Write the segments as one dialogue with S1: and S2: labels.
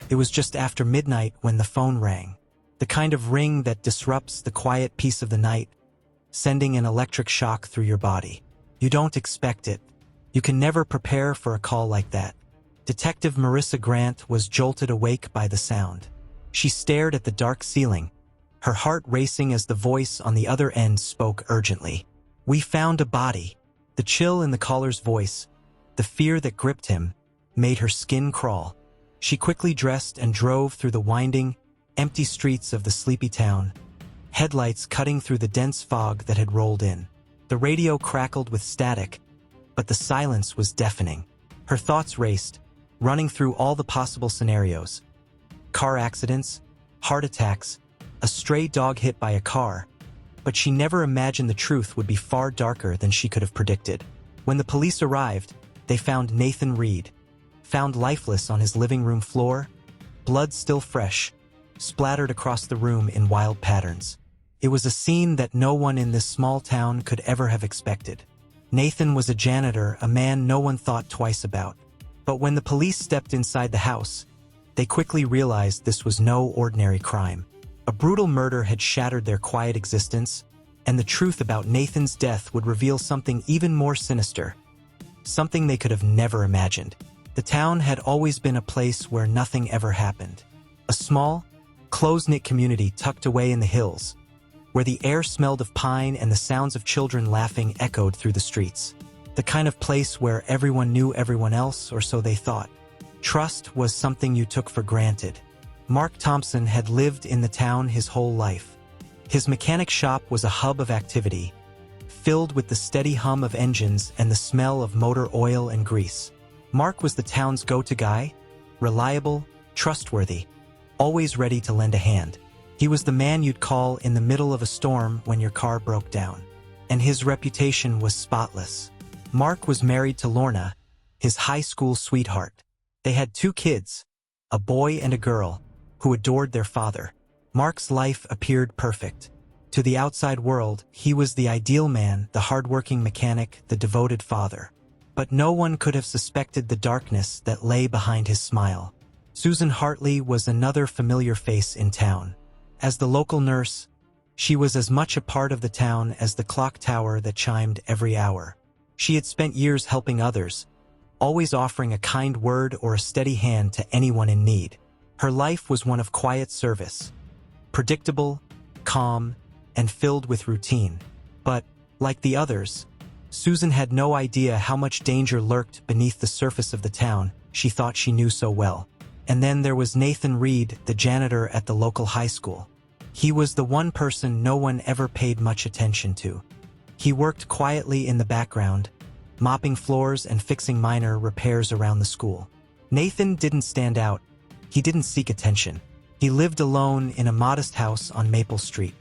S1: It was just after midnight when the phone rang. The kind of ring that disrupts the quiet peace of the night, sending an electric shock through your body. You don't expect it. You can never prepare for a call like that. Detective Marissa Grant was jolted awake by the sound. She stared at the dark ceiling, her heart racing as the voice on the other end spoke urgently. "We found a body." The chill in the caller's voice, the fear that gripped him, made her skin crawl. She quickly dressed and drove through the winding, empty streets of the sleepy town, headlights cutting through the dense fog that had rolled in. The radio crackled with static, but the silence was deafening. Her thoughts raced, running through all the possible scenarios. Car accidents, heart attacks, a stray dog hit by a car. But she never imagined the truth would be far darker than she could have predicted. When the police arrived, they found Nathan Reid, found lifeless on his living room floor, blood still fresh, splattered across the room in wild patterns. It was a scene that no one in this small town could ever have expected. Nathan was a janitor, a man no one thought twice about. But when the police stepped inside the house, they quickly realized this was no ordinary crime. A brutal murder had shattered their quiet existence, and the truth about Nathan's death would reveal something even more sinister, something they could have never imagined. The town had always been a place where nothing ever happened. A small, close-knit community tucked away in the hills, where the air smelled of pine and the sounds of children laughing echoed through the streets. The kind of place where everyone knew everyone else, or so they thought. Trust was something you took for granted. Mark Thompson had lived in the town his whole life. His mechanic shop was a hub of activity, filled with the steady hum of engines and the smell of motor oil and grease. Mark was the town's go-to guy, reliable, trustworthy, always ready to lend a hand. He was the man you'd call in the middle of a storm when your car broke down. And his reputation was spotless. Mark was married to Lorna, his high school sweetheart. They had 2 kids, a boy and a girl, who adored their father. Mark's life appeared perfect. To the outside world, he was the ideal man, the hardworking mechanic, the devoted father. But no one could have suspected the darkness that lay behind his smile. Susan Hartley was another familiar face in town. As the local nurse, she was as much a part of the town as the clock tower that chimed every hour. She had spent years helping others, always offering a kind word or a steady hand to anyone in need. Her life was one of quiet service, predictable, calm, and filled with routine. But, like the others, Susan had no idea how much danger lurked beneath the surface of the town she thought she knew so well. And then there was Nathan Reid, the janitor at the local high school. He was the one person no one ever paid much attention to. He worked quietly in the background, mopping floors and fixing minor repairs around the school. Nathan didn't stand out. He didn't seek attention. He lived alone in a modest house on Maple Street.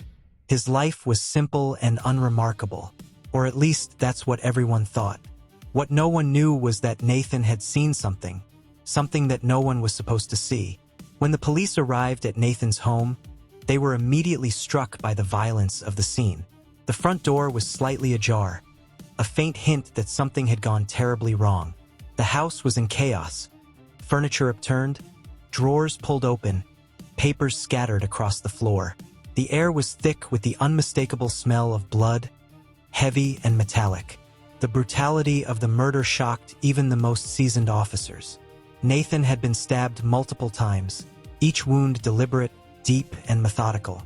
S1: His life was simple and unremarkable, or at least that's what everyone thought. What no one knew was that Nathan had seen something that no one was supposed to see. When the police arrived at Nathan's home, they were immediately struck by the violence of the scene. The front door was slightly ajar, a faint hint that something had gone terribly wrong. The house was in chaos. Furniture upturned, drawers pulled open, papers scattered across the floor. The air was thick with the unmistakable smell of blood, heavy and metallic. The brutality of the murder shocked even the most seasoned officers. Nathan had been stabbed multiple times, each wound deliberate, deep, and methodical.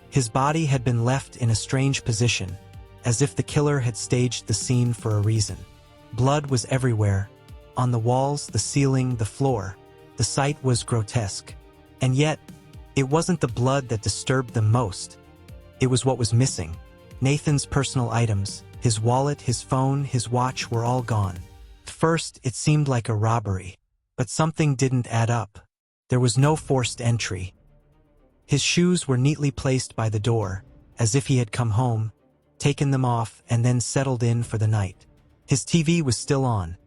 S1: His body had been left in a strange position, as if the killer had staged the scene for a reason. Blood was everywhere, on the walls, the ceiling, the floor. The sight was grotesque. And yet, it wasn't the blood that disturbed them most. It was what was missing. Nathan's personal items, his wallet, his phone, his watch were all gone. At first, it seemed like a robbery, but something didn't add up. There was no forced entry. His shoes were neatly placed by the door, as if he had come home, taken them off, and then settled in for the night. His TV was still on,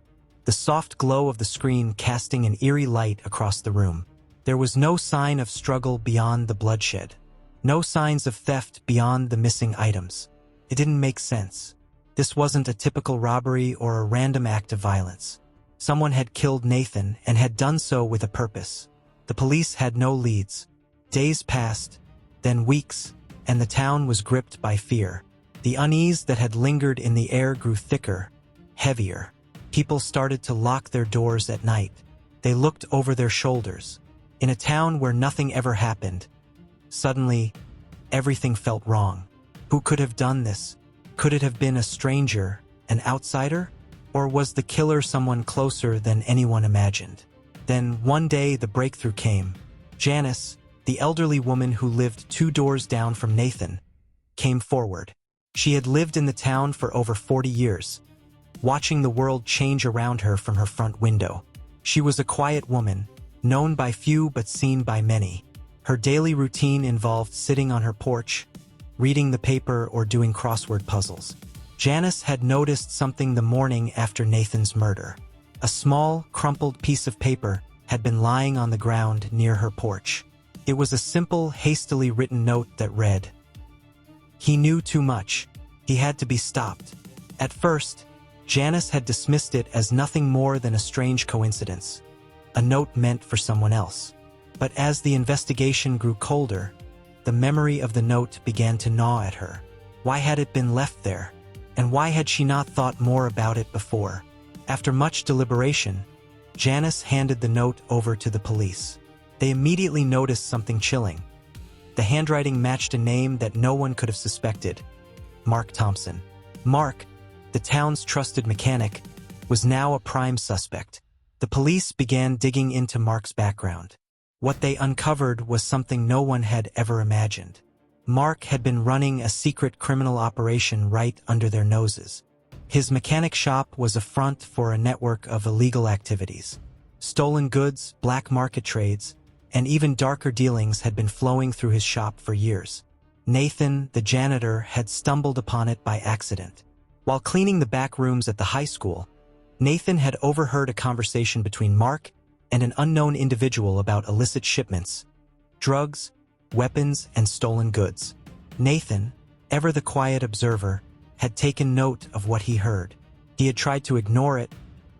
S1: the soft glow of the screen casting an eerie light across the room. There was no sign of struggle beyond the bloodshed. No signs of theft beyond the missing items. It didn't make sense. This wasn't a typical robbery or a random act of violence. Someone had killed Nathan and had done so with a purpose. The police had no leads. Days passed, then weeks, and the town was gripped by fear. The unease that had lingered in the air grew thicker, heavier. People started to lock their doors at night. They looked over their shoulders. In a town where nothing ever happened, suddenly, everything felt wrong. Who could have done this? Could it have been a stranger, an outsider? Or was the killer someone closer than anyone imagined? Then, one day, the breakthrough came. Janice, the elderly woman who lived 2 doors down from Nathan, came forward. She had lived in the town for over 40 years, watching the world change around her from her front window. She was a quiet woman, known by few but seen by many. Her daily routine involved sitting on her porch, reading the paper or doing crossword puzzles. Janice had noticed something the morning after Nathan's murder. A small, crumpled piece of paper had been lying on the ground near her porch. It was a simple, hastily written note that read, "He knew too much. He had to be stopped." At first, Janice had dismissed it as nothing more than a strange coincidence, a note meant for someone else. But as the investigation grew colder, the memory of the note began to gnaw at her. Why had it been left there? And why had she not thought more about it before? After much deliberation, Janice handed the note over to the police. They immediately noticed something chilling. The handwriting matched a name that no one could have suspected: Mark Thompson. Mark, the town's trusted mechanic, was now a prime suspect. The police began digging into Mark's background. What they uncovered was something no one had ever imagined. Mark had been running a secret criminal operation right under their noses. His mechanic shop was a front for a network of illegal activities. Stolen goods, black market trades, and even darker dealings had been flowing through his shop for years. Nathan, the janitor, had stumbled upon it by accident. While cleaning the back rooms at the high school, Nathan had overheard a conversation between Mark and an unknown individual about illicit shipments, drugs, weapons, and stolen goods. Nathan, ever the quiet observer, had taken note of what he heard. He had tried to ignore it,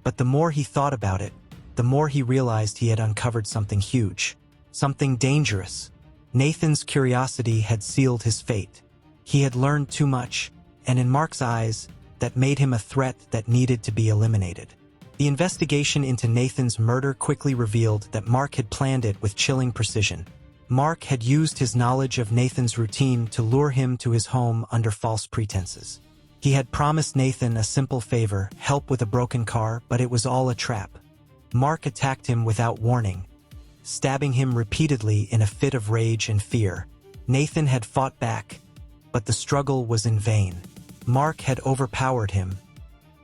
S1: but the more he thought about it, the more he realized he had uncovered something huge, something dangerous. Nathan's curiosity had sealed his fate. He had learned too much, and in Mark's eyes, that made him a threat that needed to be eliminated. The investigation into Nathan's murder quickly revealed that Mark had planned it with chilling precision. Mark had used his knowledge of Nathan's routine to lure him to his home under false pretenses. He had promised Nathan a simple favor, help with a broken car, but it was all a trap. Mark attacked him without warning, stabbing him repeatedly in a fit of rage and fear. Nathan had fought back, but the struggle was in vain. Mark had overpowered him,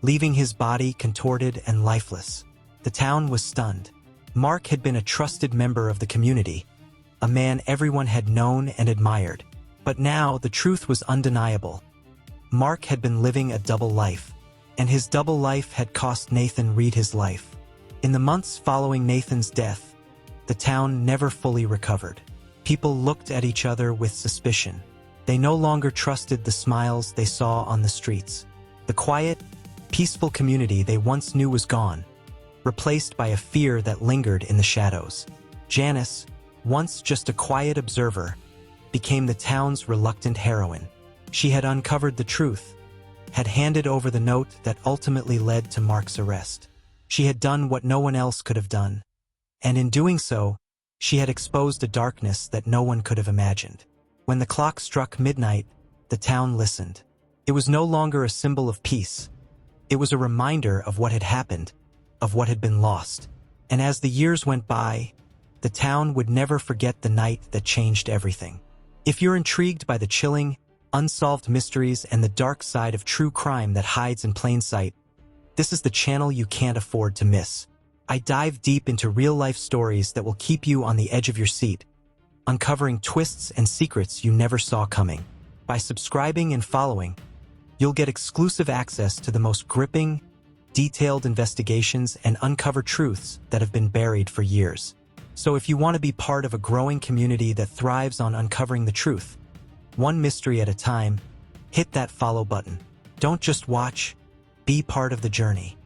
S1: leaving his body contorted and lifeless. The town was stunned. Mark had been a trusted member of the community, a man everyone had known and admired. But now the truth was undeniable. Mark had been living a double life, and his double life had cost Nathan Reid his life. In the months following Nathan's death, the town never fully recovered. People looked at each other with suspicion. They no longer trusted the smiles they saw on the streets. The quiet, peaceful community they once knew was gone, replaced by a fear that lingered in the shadows. Janice, once just a quiet observer, became the town's reluctant heroine. She had uncovered the truth, had handed over the note that ultimately led to Mark's arrest. She had done what no one else could have done, and in doing so, she had exposed a darkness that no one could have imagined. When the clock struck midnight, the town listened. It was no longer a symbol of peace. It was a reminder of what had happened, of what had been lost. And as the years went by, the town would never forget the night that changed everything. If you're intrigued by the chilling, unsolved mysteries and the dark side of true crime that hides in plain sight, this is the channel you can't afford to miss. I dive deep into real-life stories that will keep you on the edge of your seat, uncovering twists and secrets you never saw coming. By subscribing and following, you'll get exclusive access to the most gripping, detailed investigations and uncover truths that have been buried for years. So if you want to be part of a growing community that thrives on uncovering the truth, one mystery at a time, hit that follow button. Don't just watch, be part of the journey.